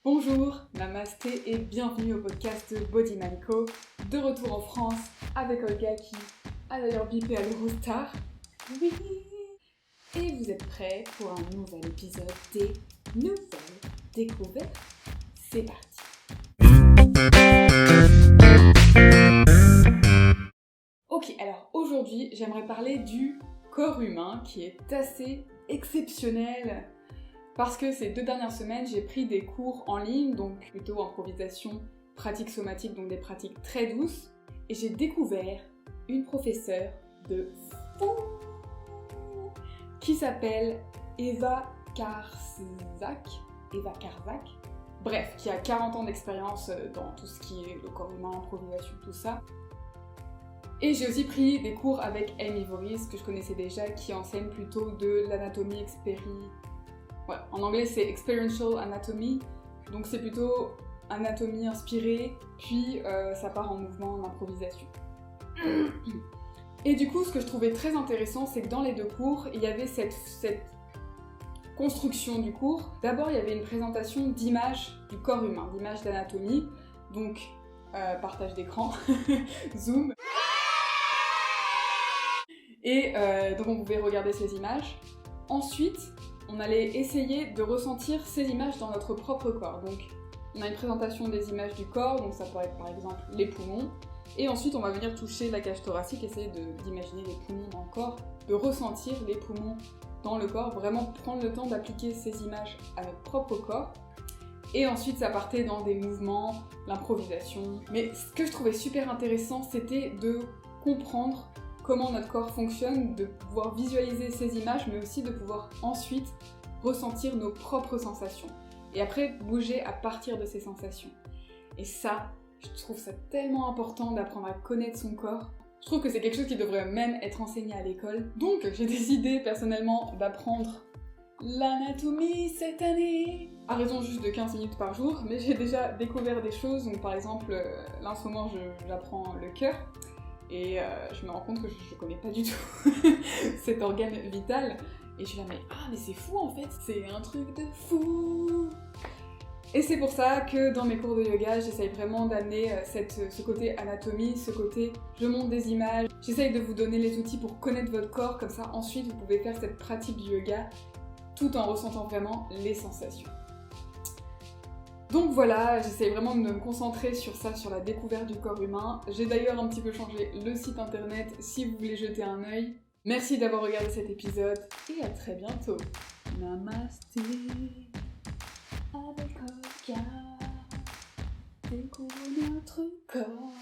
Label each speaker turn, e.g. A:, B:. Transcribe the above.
A: Bonjour, namasté et bienvenue au podcast Body Mind Co. De retour en France avec Olga qui a d'ailleurs bipé à l'Eurostar. Oui. Et vous êtes prêts pour un nouvel épisode des Nouvelles Découvertes? C'est parti. Ok, alors aujourd'hui j'aimerais parler du corps humain qui est assez exceptionnel. Parce que ces 2 dernières semaines, j'ai pris des cours en ligne, donc plutôt improvisation, pratique somatique, donc des pratiques très douces. Et j'ai découvert une professeure de fou qui s'appelle Eva Karzak. Bref, qui a 40 ans d'expérience dans tout ce qui est le corps humain, improvisation, tout ça. Et j'ai aussi pris des cours avec Amy Voris, que je connaissais déjà, qui enseigne plutôt de l'anatomie Ouais, en anglais c'est Experiential Anatomy, donc c'est plutôt anatomie inspirée, puis ça part en mouvement, en improvisation. Et du coup, ce que je trouvais très intéressant, c'est que dans les 2 cours, il y avait cette construction du cours. D'abord, il y avait une présentation d'images du corps humain, d'images d'anatomie, donc partage d'écran, zoom. Et donc on pouvait regarder ces images. Ensuite, on allait essayer de ressentir ces images dans notre propre corps. Donc, on a une présentation des images du corps, donc ça pourrait être par exemple les poumons. Et ensuite, on va venir toucher la cage thoracique, essayer d'imaginer les poumons dans le corps, de ressentir les poumons dans le corps, vraiment prendre le temps d'appliquer ces images à notre propre corps. Et ensuite, ça partait dans des mouvements, l'improvisation. Mais ce que je trouvais super intéressant, c'était de comprendre comment notre corps fonctionne, de pouvoir visualiser ces images, mais aussi de pouvoir ensuite ressentir nos propres sensations. Et après, bouger à partir de ces sensations. Et ça, je trouve ça tellement important d'apprendre à connaître son corps. Je trouve que c'est quelque chose qui devrait même être enseigné à l'école. Donc, j'ai décidé personnellement d'apprendre l'anatomie cette année. À raison juste de 15 minutes par jour, mais j'ai déjà découvert des choses. Donc par exemple, là en ce moment, j'apprends le cœur. Et je me rends compte que je connais pas du tout cet organe vital. Et je suis là, mais c'est fou en fait, c'est un truc de fou. Et c'est pour ça que dans mes cours de yoga, j'essaye vraiment d'amener ce côté anatomie, ce côté je montre des images. J'essaye de vous donner les outils pour connaître votre corps, comme ça ensuite vous pouvez faire cette pratique du yoga tout en ressentant vraiment les sensations. Donc voilà, j'essaie vraiment de me concentrer sur ça, sur la découverte du corps humain. J'ai d'ailleurs un petit peu changé le site internet si vous voulez jeter un œil. Merci d'avoir regardé cet épisode et à très bientôt. Namasté avec Olga, découvre notre corps.